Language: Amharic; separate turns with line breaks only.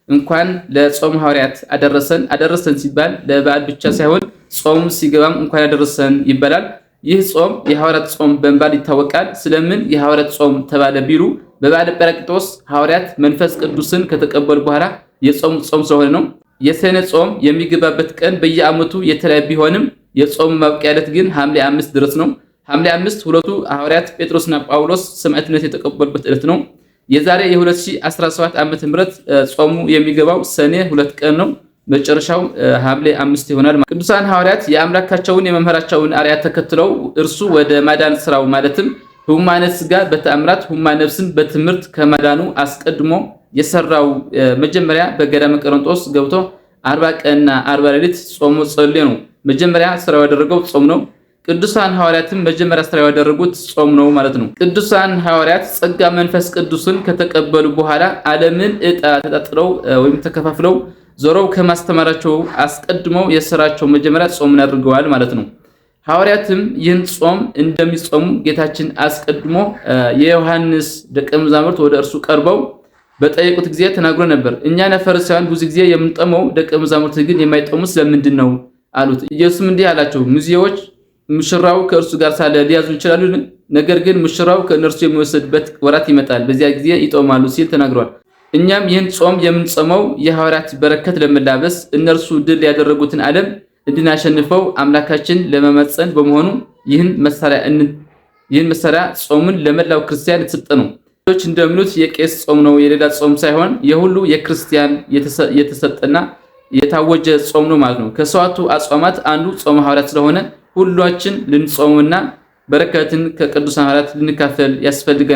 እንኳን ለጾም ሐዋርያት አደረሰን ሲባል ለበዓል ብቻ ሳይሆን ጾም ሲገባም እንኳን አደረሰን ይባላል። ይህ ጾም የሐዋርያት ጾም በመባል ይታወቃል። ስለምን የሐዋርያት ጾም ተባለ ቢሉ በበዓለ ጰራቅሊጦስ ሐዋርያት መንፈስ ቅዱስን ከተቀበሉ በኋላ የጾም ጾም ስለሆነ ነው። የሰኔ ጾም የሚገባበት ቀን በየዓመቱ የተለያየ ቢሆንም የጾም ማብቂያ ዕለት ግን ሐምሌ 5 ድረስ ነው። ሐምሌ 5 ሁለቱ ሐዋርያት ጴጥሮስና ጳውሎስ ሰማዕትነት የተቀበሉበት ዕለት ነው። የዛሬ የ2017 ዓመተ ምህረት ጾሙ የሚገባው ሰኔ 2 ቀን ነው። መጨረሻው ሐምሌ 5 ይሆናል። ቅዱሳን ሐዋርያት የአምላካቸውን የመምህራቸውን አርአያ ተከትለው እርሱ ወደ ማዳን ስራው ማለትም ሕሙማነ ሥጋ በተአምራት ሕሙማነ ነፍስን በትምህርት ከማዳኑ አስቀድሞ የሰራው መጀመሪያ በገዳመ ቆሮንጦስ ገብቶ 40 ቀንና 40 ሌሊት ጾሞ ጸልዮ ነው። መጀመሪያ ስራው ያደረገው ጾም ነው። ቅዱሳን ሐዋርያትም መጀመሪያ ስራው ያደረጉት ጾም ነው ማለት ነው። ቅዱሳን ሐዋርያት ጸጋ መንፈስ ቅዱስን ከተቀበሉ በኋላ ዓለምን ዕጣ ተጣጥለው ወይም ተከፋፍለው ዞረው ከማስተማራቸው አስቀድመው የሥራቸው መጀመሪያ ጾምን አድርገዋል ማለት ነው። ሐዋርያትም ይህን ጾም እንደሚጾሙ ጌታችን አስቀድሞ የዮሐንስ ደቀ መዛሙርት ወደ እርሱ ቀርበው በጠየቁት ጊዜ ተናግሮ ነበር። እኛና ፈሪሳውያን ብዙ ጊዜ የምንጠመው ደቀ መዛሙርት ግን የማይጠሙት ስለምንድን ነው አሉት። ኢየሱስም እንዲህ አላቸው፣ ሙዚዎች ሙሽራው ከእርሱ ጋር ሳለ ሊያዙ ይችላሉ፣ ነገር ግን ሙሽራው ከእነርሱ የሚወሰድበት ወራት ይመጣል፣ በዚያ ጊዜ ይጦማሉ ሲል ተናግሯል። እኛም ይህን ጾም የምንጾመው የሐዋርያት በረከት ለመላበስ እነርሱ ድል ያደረጉትን ዓለም እንድናሸንፈው አምላካችን ለመመጸን በመሆኑ ይህን መሳሪያ ጾምን ለመላው ክርስቲያን የተሰጠ ነው። ሌሎች እንደሚሉት የቄስ ጾም ነው፣ የሌላ ጾም ሳይሆን የሁሉ የክርስቲያን የተሰጠና የታወጀ ጾም ነው ማለት ነው። ከሰዋቱ አጽዋማት አንዱ ጾመ ሐዋርያት ስለሆነ ሁላችን ልንጾምና በረከትን ከቅዱሳን ሐዋርያት ልንካፈል ያስፈልገናል።